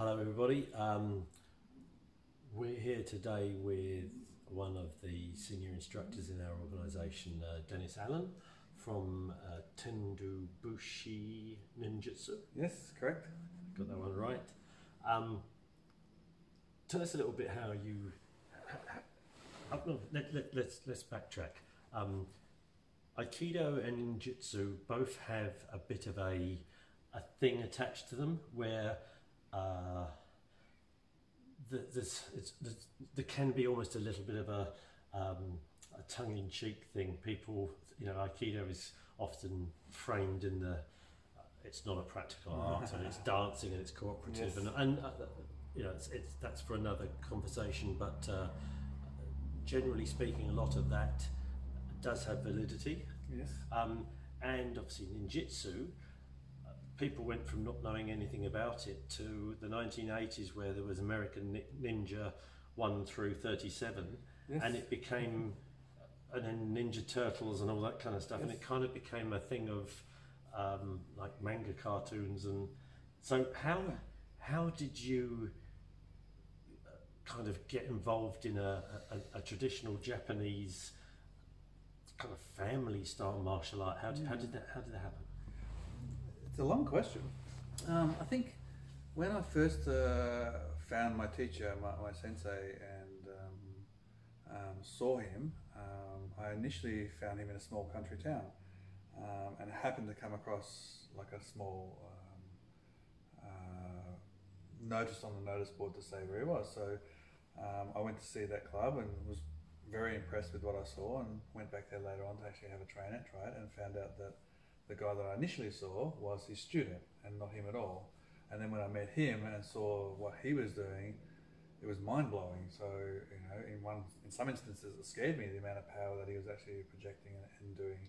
Hello everybody, we're here today with one of the senior instructors in our organisation, Dennis Allan from Tendo Bushi Ninjutsu. Yes, correct. Got that one right. Tell us a little bit how you... let's backtrack. Aikido and Ninjutsu both have a bit of a thing attached to them where there can be almost a little bit of a tongue-in-cheek thing. People, Aikido is often framed in the it's not a practical art and it's dancing and it's cooperative. Yes. and that's for another conversation. But generally speaking, a lot of that does have validity. Yes. And obviously ninjutsu, people went from not knowing anything about it to the 1980s where there was American Ninja 1 through 37. Yes. And it became, and then Ninja Turtles and all that kind of stuff. Yes. And it kind of became a thing of like manga cartoons. And so how did you kind of get involved in a traditional Japanese kind of family style martial art? How did that happen? It's a long question. I think when I first found my teacher, my sensei, and saw him, I initially found him in a small country town, and happened to come across like a small notice on the notice board to say where he was. So I went to see that club and was very impressed with what I saw, and went back there later on to actually have a train and try it, and found out that the guy that I initially saw was his student and not him at all. And then when I met him and saw what he was doing, it was mind-blowing. So, in some instances it scared me, the amount of power that he was actually projecting and doing.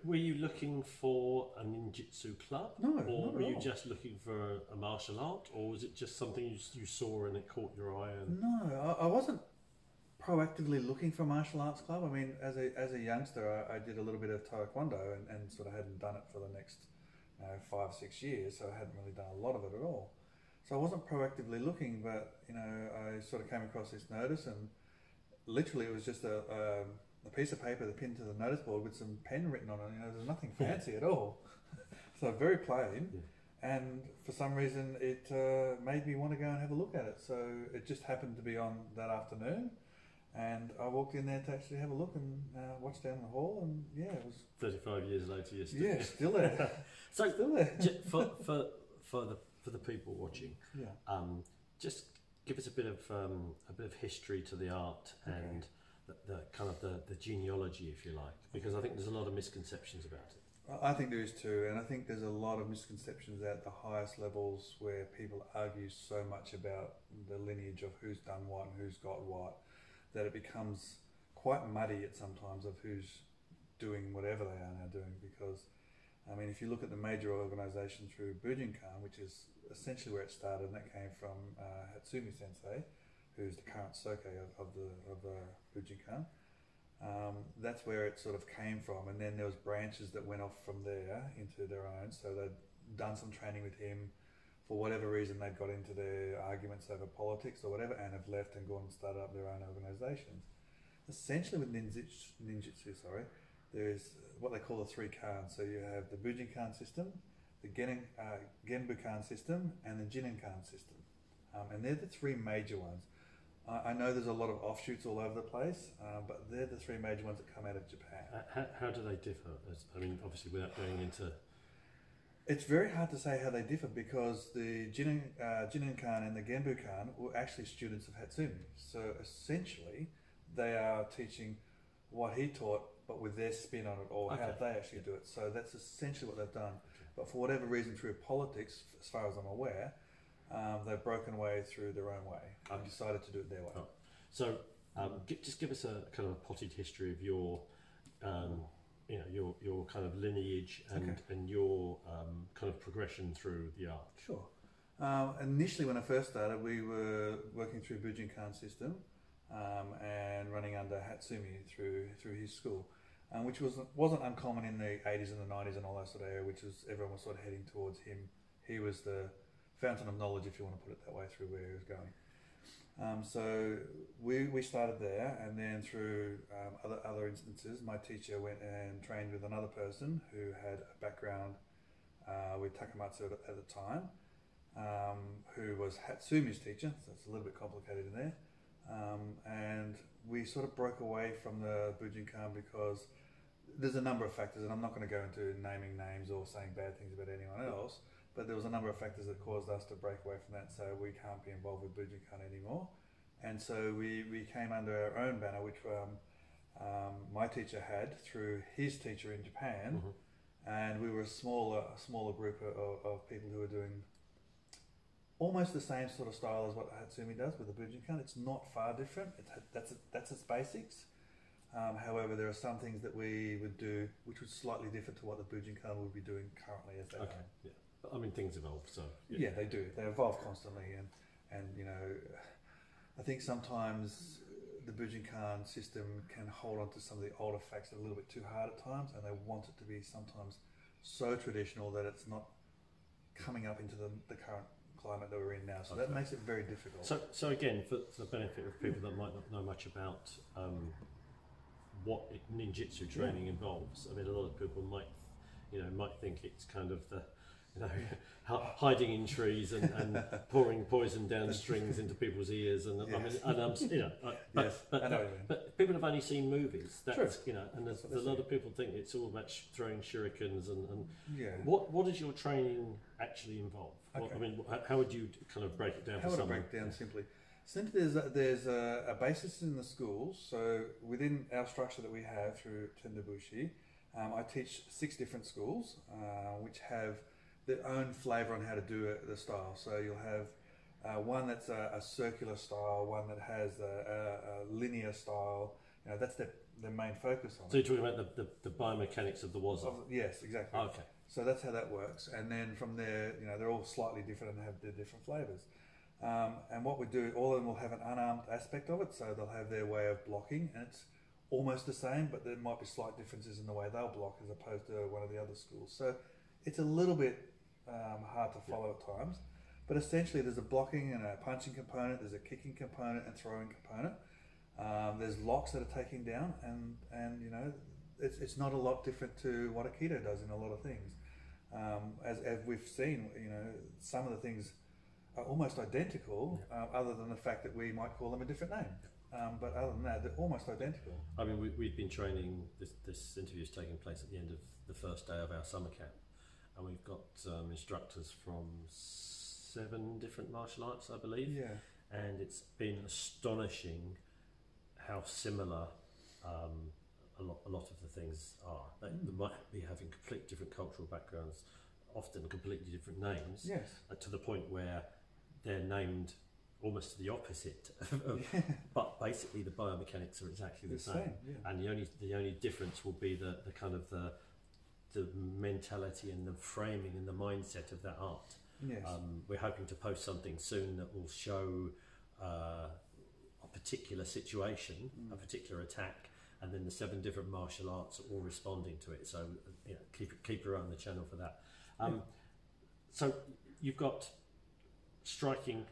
Were you looking for a ninjutsu club? No, or were you all. Just looking for a martial art, or was it just something you saw and it caught your eye? No, I wasn't proactively looking for a martial arts club. I mean, as a youngster, I did a little bit of taekwondo and sort of hadn't done it for the next 5-6 years, so I hadn't really done a lot of it at all. So I wasn't proactively looking, but I sort of came across this notice, and literally it was just a piece of paper that pinned to the notice board with some pen written on it. There's nothing fancy at all, so very plain. Yeah. And for some reason it made me want to go and have a look at it. So it just happened to be on that afternoon. And I walked in there to actually have a look and watch down the hall, and yeah, it was 35 years later. You're still, yeah, still there. So still there. For the people watching, yeah. Just give us a bit of history to the art, okay, and the kind of the genealogy, if you like, because I think there's a lot of misconceptions about it. I think there is too, and I think there's a lot of misconceptions at the highest levels where people argue so much about the lineage of who's done what and who's got what, that it becomes quite muddy at sometimes of who's doing whatever they are now doing. Because, I mean, if you look at the major organisation through Bujinkan, which is essentially where it started, and that came from Hatsumi Sensei, who's the current soke of Bujinkan. That's where it sort of came from, and then there was branches that went off from there into their own. So they'd done some training with him. For whatever reason, they've got into their arguments over politics or whatever, and have left and gone and started up their own organisations. Essentially with ninjutsu, there's what they call the 3 Kans. So you have the Bujinkan system, the Genbukan system, and the Jininkan system. And they're the 3 major ones. I know there's a lot of offshoots all over the place, but they're the 3 major ones that come out of Japan. How do they differ? I mean, obviously without going into... It's very hard to say how they differ, because the Jininkan and the Genbukan were actually students of Hatsumi. So essentially, they are teaching what he taught, but with their spin on it, or how they actually do it. So that's essentially what they've done. Okay. But for whatever reason, through politics, as far as I'm aware, they've broken away through their own way and decided to do it their way. Oh. So just give us a kind of a potted history of your... your kind of lineage and your kind of progression through the art. Sure. Initially, when I first started, we were working through Bujinkan system and running under Hatsumi through his school, which wasn't uncommon in the 80s and the 90s and all that sort of area, which was everyone was sort of heading towards him. He was the fountain of knowledge, if you want to put it that way, through where he was going. So we started there, and then through other instances, my teacher went and trained with another person who had a background with Takamatsu at the time, who was Hatsumi's teacher, so it's a little bit complicated in there. And we sort of broke away from the Bujinkan because there's a number of factors, and I'm not going to go into naming names or saying bad things about anyone else, but there was a number of factors that caused us to break away from that, so we can't be involved with Bujinkan anymore. And so we came under our own banner, which my teacher had through his teacher in Japan, and we were a smaller group of people who were doing almost the same sort of style as what Hatsumi does with the Bujinkan. It's not far different. That's its basics. However, there are some things that we would do which was slightly different to what the Bujinkan would be doing currently as they are. Yeah. But, I mean, things evolve, so... Yeah, they do. They evolve constantly, and you know, I think sometimes the Bujinkan system can hold on to some of the older facts a little bit too hard at times, and they want it to be sometimes so traditional that it's not coming up into the current climate that we're in now. So that makes it very difficult. So again, for the benefit of people that might not know much about what ninjutsu training involves, I mean, a lot of people might think it's kind of the, hiding in trees and pouring poison down strings into people's ears, and but people have only seen movies. That's and there's a lot of people think it's all about throwing shurikens and what does your training actually involve? Okay. I mean, how would you kind of break it down for someone? How would I break it down simply? There's a basis in the schools. So within our structure that we have through Tendo Bushi, I teach 6 different schools, which have their own flavour on how to do the style. So you'll have one that's a circular style, one that has a linear style. That's their main focus on. So you're talking about the biomechanics of the waza? Yes, exactly. Okay. So that's how that works. And then from there, they're all slightly different and have their different flavours. And what we do, all of them will have an unarmed aspect of it, so they'll have their way of blocking, and it's almost the same, but there might be slight differences in the way they'll block as opposed to one of the other schools. So it's a little bit hard to follow at times, but essentially there's a blocking and a punching component, there's a kicking component and throwing component. There's locks that are taking down, and it's not a lot different to what AIKIDO does in a lot of things. As we've seen, some of the things are almost identical, other than the fact that we might call them a different name. But other than that, they're almost identical. I mean, we've been training, this interview is taking place at the end of the first day of our summer camp, and we've got instructors from 7 different martial arts, I believe. Yeah. And it's been astonishing how similar a lot of the things are. They might be having completely different cultural backgrounds, often completely different names. Yes. To the point where they're named almost the opposite, but basically the biomechanics are exactly the same. Yeah. And the only difference will be the kind of the mentality and the framing and the mindset of that art. Yes. We're hoping to post something soon that will show a particular situation, a particular attack, and then the 7 different martial arts are all responding to it. So keep your eye on the channel for that. So you've got striking,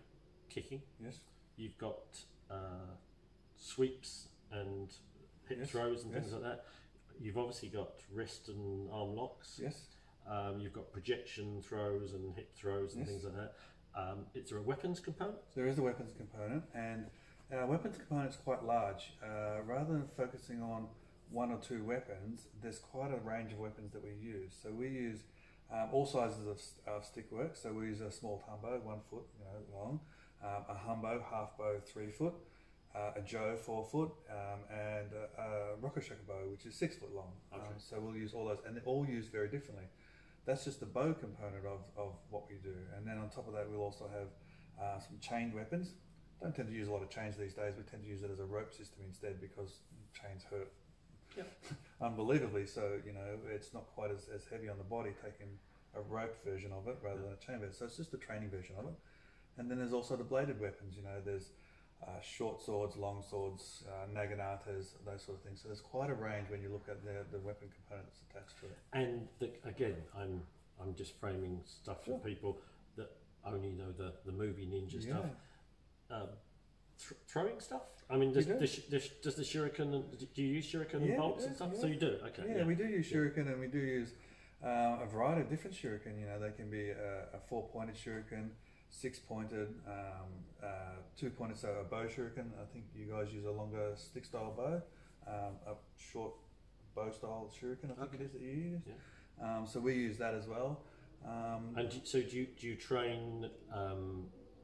kicking. Yes. You've got sweeps and hip throws and things like that. You've obviously got wrist and arm locks. Yes. You've got projection throws and hip throws and things like that. Is there a weapons component? There is a weapons component, and our weapons component is quite large. Rather than focusing on 1 or 2 weapons, there's quite a range of weapons that we use. So we use all sizes of stick work. So we use a small tambo, 1 foot long, a humbo, half bow, 3 foot, a jo, 4 foot, and a rokoshoku bow, which is 6 foot long. Okay. So we'll use all those, and they're all used very differently. That's just the bow component of what we do. And then on top of that, we'll also have some chained weapons. Don't tend to use a lot of chains these days. We tend to use it as a rope system instead, because chains hurt unbelievably. So it's not quite as heavy on the body, taking a rope version of it rather than a chain version. So it's just a training version of it. And then there's also the bladed weapons. There's short swords, long swords, naganatas, those sort of things. So there's quite a range when you look at the weapon components attached to it. And again, I'm just framing stuff for people that only know movie ninja Yeah. stuff. Throwing stuff. I mean, does We do. the shuriken? Do you use shuriken and Yeah, we bolts do, and stuff? yeah. So you do. Okay. Yeah, we do use shuriken, and we do use a variety of different shuriken. You know, they can be a 4-pointed shuriken, 6-pointed, 2-pointed, so a bow shuriken. I think you guys use a longer stick-style bow, a short bow-style shuriken. I think it is that you use. Yeah. So we use that as well. And so do you train?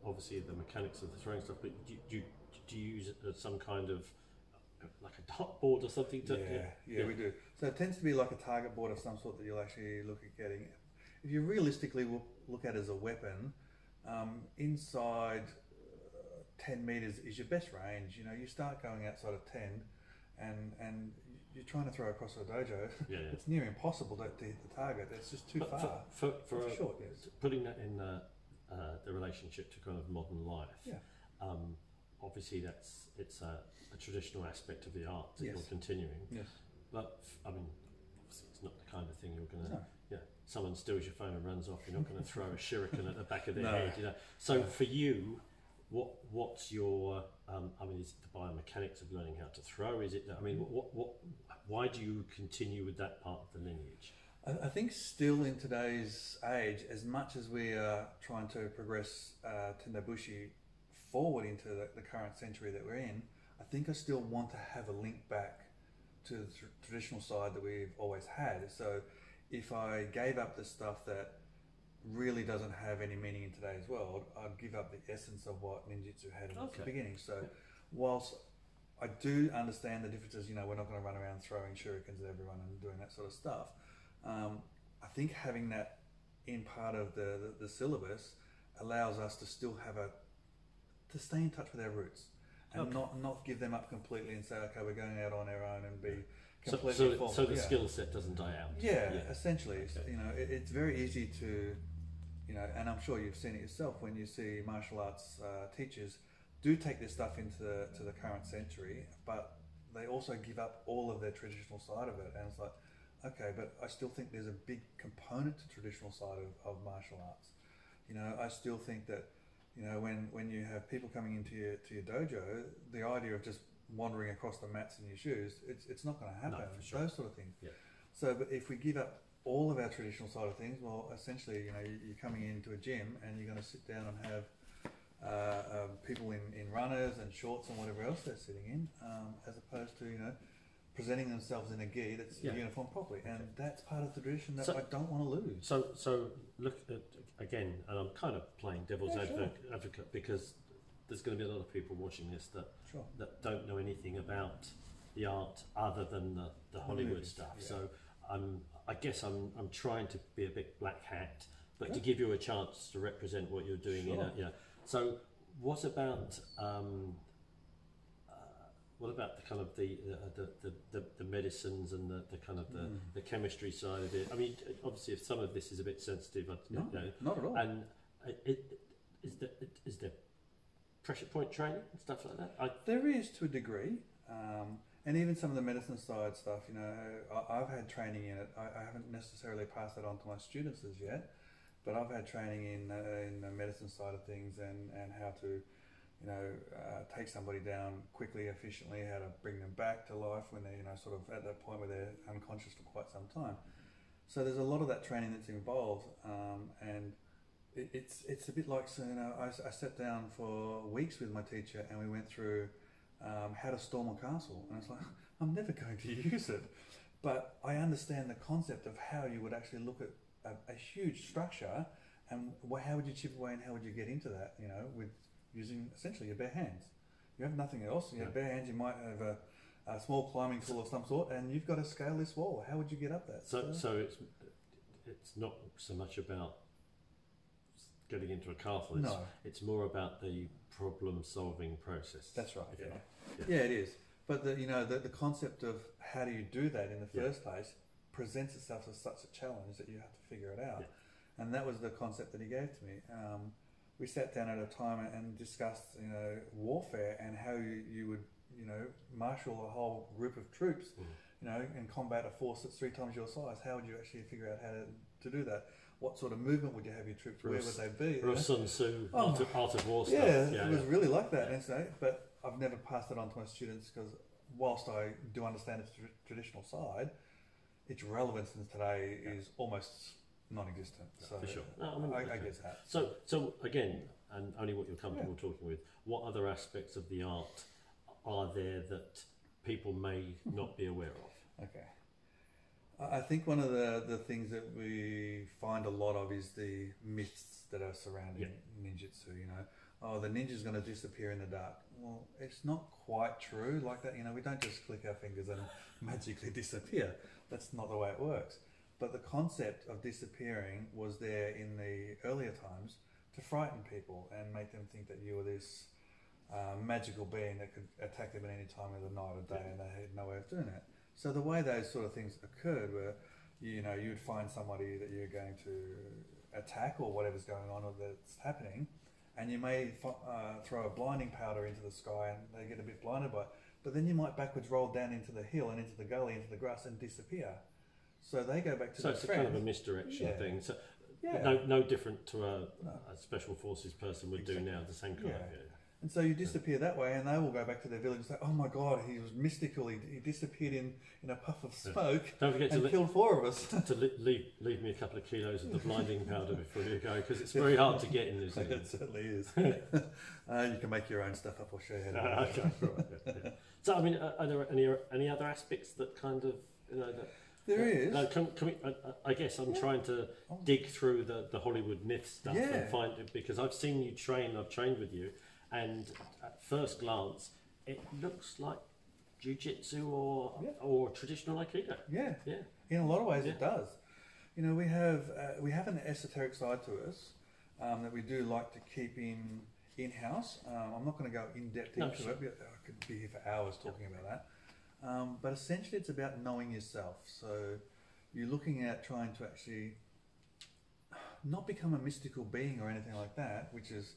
Obviously, the mechanics of the throwing stuff, but do you use some kind of like a dartboard or something? Yeah, we do. So it tends to be like a target board of some sort that you'll actually look at getting. If you realistically will look at it as a weapon, inside 10 meters is your best range. You know, you start going outside of 10, and you're trying to throw across a dojo. It's near impossible to hit the target. It's just too far. For short, yes. Putting that in the relationship to kind of modern life. Yeah. Obviously, it's a traditional aspect of the art that you're continuing. Yes. But I mean, obviously, it's not the kind of thing you're going to. No. Yeah. Someone steals your phone and runs off. You're not going to throw a shuriken at the back of their No. head. You know. So for you, what's your? I mean, is it the biomechanics of learning how to throw? Is it? I mean, why do you continue with that part of the lineage? I think still in today's age, as much as we are trying to progress Tendo Bushi forward into the current century that we're in, I think I still want to have a link back to the traditional side that we've always had. So if I gave up the stuff that really doesn't have any meaning in today's world, I'd give up the essence of what ninjutsu had in the beginning. So whilst I do understand the differences, you know, we're not going to run around throwing shurikens at everyone and doing that sort of stuff. I think having that in part of the syllabus allows us to still have to stay in touch with our roots and not give them up completely and say, okay, we're going out on our own and be completely formal. So the skill set doesn't die out. Yeah, essentially. Okay. You know, it's very easy to, you know, and I'm sure you've seen it yourself when you see martial arts teachers do take this stuff into the current century, but they also give up all of their traditional side of it, and it's like, okay, but I still think there's a big component to traditional side of martial arts. You know, I still think that, you know, when you have people coming into your dojo, the idea of just wandering across the mats in your shoes, it's not going to happen. No, for sure. Those sort of things. Yeah. So, but if we give up all of our traditional side of things, well, essentially, you know, you're coming into a gym and you're going to sit down and have people in runners and shorts and whatever else they're sitting in, as opposed to, you know, presenting themselves in a gi that's uniform properly, and that's part of the tradition that I don't want to lose. So look at, again, and I'm kind of playing devil's advocate because there's going to be a lot of people watching this that don't know anything about the art other than the Hollywood stuff. Yeah. So I guess I'm trying to be a big black hat, but to give you a chance to represent what you're doing in a, So what about the kind of the medicines and the kind of the chemistry side of it? I mean, obviously, if some of this is a bit sensitive, not at all. And is there pressure point training and stuff like that? There is to a degree, and even some of the medicine side stuff. You know, I've had training in it. I haven't necessarily passed that on to my students as yet, but I've had training in the medicine side of things and how to, you know, take somebody down quickly, efficiently, how to bring them back to life when they're, you know, sort of at that point where they're unconscious for quite some time. So there's a lot of that training that's involved, and it's a bit like, so, you know, I sat down for weeks with my teacher and we went through how to storm a castle, and it's like, I'm never going to use it, but I understand the concept of how you would actually look at a huge structure and how would you chip away and how would you get into that, you know, with using essentially your bare hands. You have nothing else. You have bare hands. You might have a small climbing tool of some sort, and you've got to scale this wall. How would you get up that? So it's not so much about getting into a castle. It's more about the problem-solving process. That's right. Yeah, it is. But the concept of how do you do that in the first place presents itself as such a challenge that you have to figure it out. And that was the concept that he gave to me. We sat down at a time and discussed, you know, warfare and how you would, you know, marshal a whole group of troops, you know, and combat a force that's 3 times your size. How would you actually figure out how to do that? what sort of movement would you have your troops? Where would they be? Real Sun Tzu, Oh, art of war stuff. Yeah, it was really like that. And so, but I've never passed it on to my students because whilst I do understand its traditional side, its relevance in today is almost non-existent. So for sure. No, I guess that. So again, and only what you're comfortable talking with, what other aspects of the art are there that people may not be aware of? Okay. I think one of the things that we find a lot of is the myths that are surrounding ninjutsu. You know, oh, the ninja's going to disappear in the dark. Well, it's not quite true like that. You know, we don't just click our fingers and magically disappear. That's not the way it works. But the concept of disappearing was there in the earlier times to frighten people and make them think that you were this magical being that could attack them at any time of the night or day, and they had no way of doing it. So the way those sort of things occurred were, you know, you'd find somebody that you're going to attack or whatever's going on or that's happening, and you may throw a blinding powder into the sky and they get a bit blinded by it, but then you might backwards roll down into the hill and into the gully, into the grass and disappear. So they go back to their friends. So it's kind of a misdirection thing. So no different to a special forces person would do now, the same kind of And so you disappear that way, and they will go back to their village and say, "Oh my God, he was mystical. He disappeared in a puff of smoke Don't forget and killed 4 of us." To leave me a couple of kilos of the blinding powder before you go, because it's very hard to get in this. It certainly is. You can make your own stuff up. I'll show you how to do it. Okay, right. So, I mean, are there any other aspects that kind of, you know, that... There is. No, can we, I guess I'm trying to dig through the Hollywood myth stuff and find it, because I've seen you train, I've trained with you, and at first glance, it looks like jiu-jitsu or traditional Aikido. Yeah. Yeah. In a lot of ways, it does. You know, we have an esoteric side to us that we do like to keep in-house. I'm not going to go in depth into it. I could be here for hours talking about that. But essentially, it's about knowing yourself. So you're looking at trying to actually not become a mystical being or anything like that, which is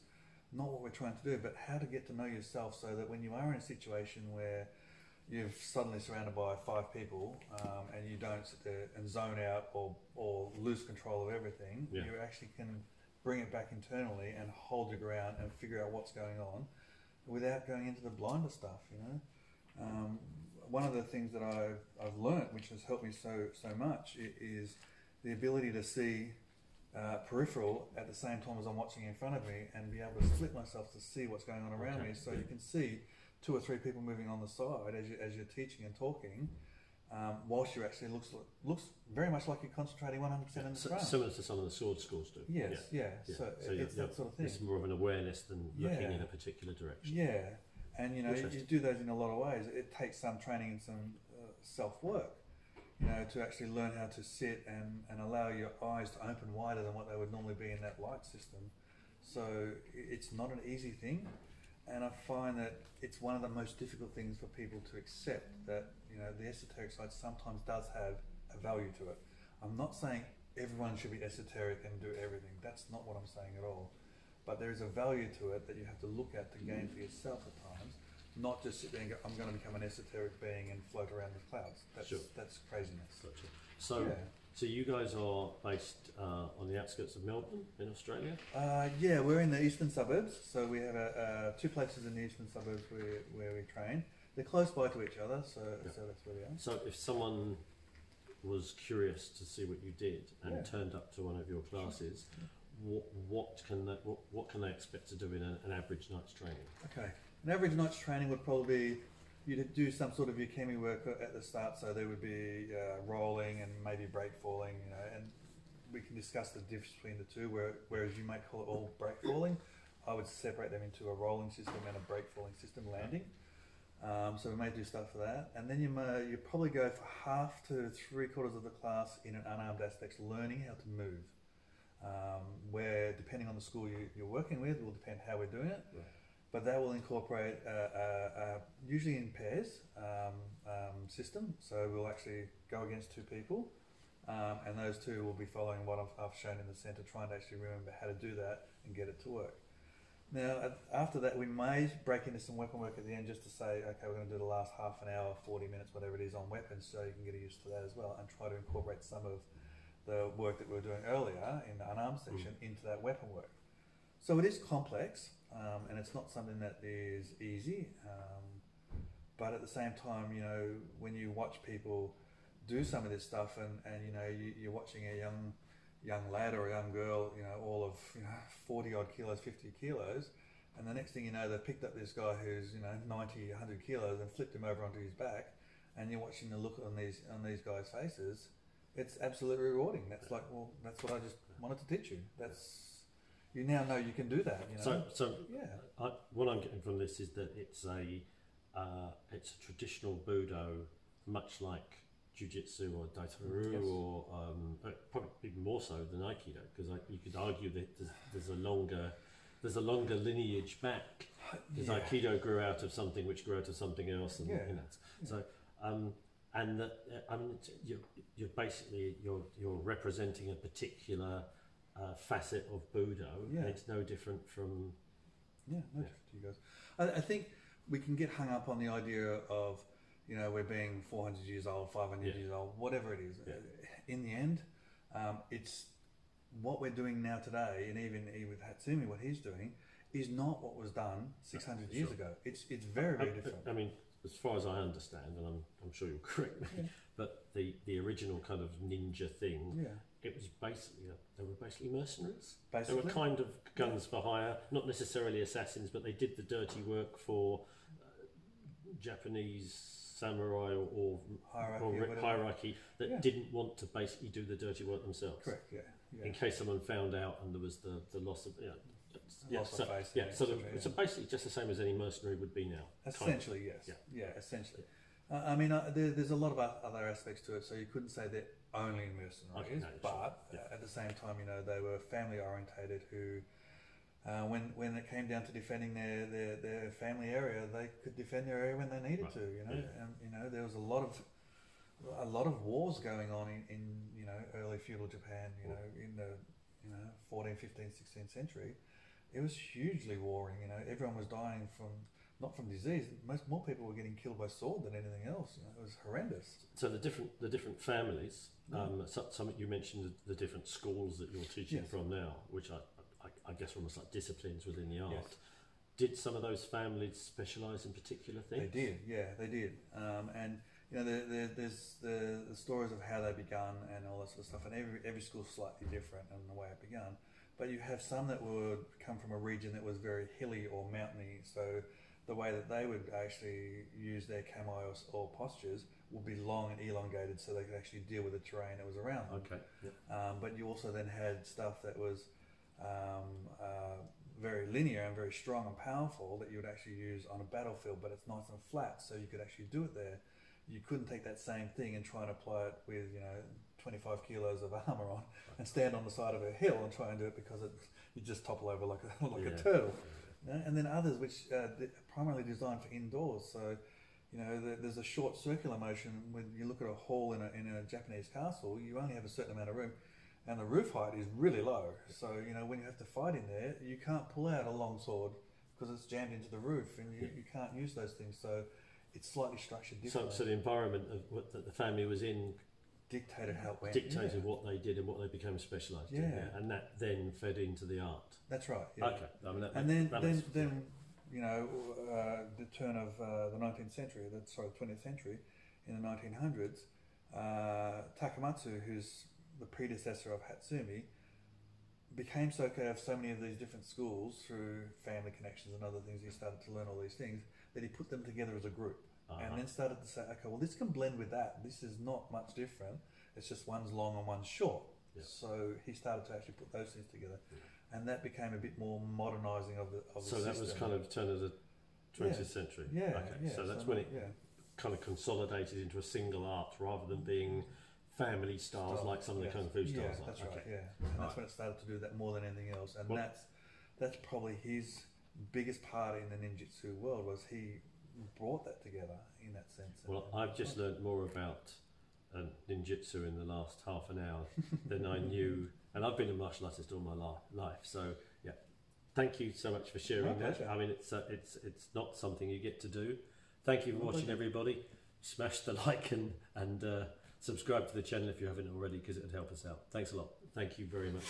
not what we're trying to do, but how to get to know yourself so that when you are in a situation where you're suddenly surrounded by 5 people and you don't sit there and zone out or lose control of everything, you actually can bring it back internally and hold your ground and figure out what's going on without going into the blinder stuff, you know. One of the things that I've learnt, which has helped me so much, is the ability to see peripheral at the same time as I'm watching in front of me, and be able to split myself to see what's going on around me. So you can see 2 or 3 people moving on the side as you're teaching and talking, whilst you actually looks very much like you're concentrating 100% in the front. Similar to some of the sword schools do. Yes, So it's that sort of thing. It's more of an awareness than looking in a particular direction. Yeah. And you know, you do those in a lot of ways. It takes some training and some self-work, you know, to actually learn how to sit and allow your eyes to open wider than what they would normally be in that light system. So it's not an easy thing, and I find that it's one of the most difficult things for people to accept, that, you know, the esoteric side sometimes does have a value to it. I'm not saying everyone should be esoteric and do everything. That's not what I'm saying at all. But there is a value to it that you have to look at to gain for yourself at times, not just sit there and go, I'm going to become an esoteric being and float around the clouds. That's craziness. Gotcha. So you guys are based on the outskirts of Melbourne in Australia? Yeah, we're in the eastern suburbs. So we have 2 places in the eastern suburbs where we train. They're close by to each other, so that's where we are. So if someone was curious to see what you did and turned up to one of your classes, what can they expect to do in an average night's training? Okay, an average night's training would probably be you'd do some sort of yukimi work at the start. So there would be rolling and maybe break falling, you know, and we can discuss the difference between the two. Whereas you might call it all break falling, I would separate them into a rolling system and a break falling system landing. So we may do stuff for that, and then you probably go for half to 3/4 of the class in an unarmed aspects, learning how to move. Where depending on the school you're working with will depend how we're doing it, but that will incorporate usually in pairs system. So we'll actually go against 2 people, and those 2 will be following what I've shown in the centre, trying to actually remember how to do that and get it to work. Now after that we may break into some weapon work at the end, just to say, okay, we're going to do the last half an hour, 40 minutes, whatever it is, on weapons, so you can get used to that as well, and try to incorporate some of the work that we were doing earlier in the unarmed section into that weapon work. So it is complex, and it's not something that is easy. But at the same time, you know, when you watch people do some of this stuff, and you know, you're watching a young lad or a young girl, you know, all of 40 odd kilos, 50 kilos, and the next thing you know, they've picked up this guy who's 90, 100 kilos and flipped him over onto his back, and you're watching the look on these guys' faces. It's absolutely rewarding. That's like, well, that's what I just wanted to teach you. You now know you can do that. You know? So yeah. What I'm getting from this is that it's a traditional Budo, much like Jiu-Jitsu or Daitoru, Yes. or probably even more so than Aikido, because you could argue that there's a longer lineage back, because Aikido grew out of something which grew out of something else, and so and that you're basically you're representing a particular facet of Budo, and it's no different from no different to you guys. I think we can get hung up on the idea of, you know, we're being 400 years old, 500 years old, whatever it is. In the end, it's what we're doing now today, and even with Hatsumi, what he's doing is not what was done 600 years ago. It's very, very different. I mean, as far as I understand, and I'm sure you'll correct me, but the original kind of ninja thing, it was basically they were basically mercenaries. Basically. They were kind of guns for hire, not necessarily assassins, but they did the dirty work for Japanese samurai or hierarchy that didn't want to basically do the dirty work themselves. Correct. Yeah. In case someone found out and there was the loss of so basically just the same as any mercenary would be now. Essentially, yes. Yeah, essentially. I mean, there's a lot of other aspects to it, so you couldn't say they're only mercenaries, at the same time, you know, they were family orientated who, when it came down to defending their family area, they could defend their area when they needed to, you know, and you know, there was a lot of wars going on in you know, early feudal Japan, you know, in the 14th, 15th, 16th century. It was hugely warring, you know, everyone was dying not from disease. More people were getting killed by sword than anything else. You know, it was horrendous. So the different families. Some you mentioned the different schools that you're teaching from now, which I guess are almost like disciplines within the art. Yes. Did some of those families specialise in particular things? They did, yeah, they did. And you know, there's the stories of how they began and all that sort of stuff. And every school's slightly different in the way it began. But you have some that would come from a region that was very hilly or mountainy, so the way that they would actually use their kamo or postures would be long and elongated, so they could actually deal with the terrain that was around them. Okay. But you also then had stuff that was very linear and very strong and powerful that you would actually use on a battlefield, but it's nice and flat, so you could actually do it there. You couldn't take that same thing and try and apply it with 25 kilos of armour on and stand on the side of a hill and try and do it, because you just topple over like a turtle. And then others which are primarily designed for indoors. So, you know, there's a short circular motion. When you look at a hall in a Japanese castle, you only have a certain amount of room, and the roof height is really low. So, you know, when you have to fight in there, you can't pull out a long sword because it's jammed into the roof, and you can't use those things. So it's slightly structured differently. So the environment that the family was in dictated how it went. Dictated what they did and what they became specialised in. And that then fed into the art. That's right. Yeah. Okay. I mean, then you know, the turn of the 19th century, the 20th century, in the 1900s, Takamatsu, who's the predecessor of Hatsumi, became so of so many of these different schools through family connections and other things. He started to learn all these things that he put them together as a group. And then started to say, okay, well, this can blend with that. This is not much different. It's just one's long and one's short. Yeah. So he started to actually put those things together. Yeah. And that became a bit more modernising of the system. So that was kind of turn of the 20th century? Yeah. Okay. So that's when it kind of consolidated into a single art rather than being family styles like some of the Kung Fu styles. That's right, And that's when it started to do that more than anything else. And that's probably his biggest part in the ninjutsu world, was he brought that together in that sense. Well, I've just learned more about ninjutsu in the last half an hour than I knew, and I've been a martial artist all my life. So yeah, thank you so much for sharing that. I mean, it's not something you get to do. Thank you for watching, everybody. Smash the like and Subscribe to the channel if you haven't already, because it would help us out. Thanks a lot. Thank you very much.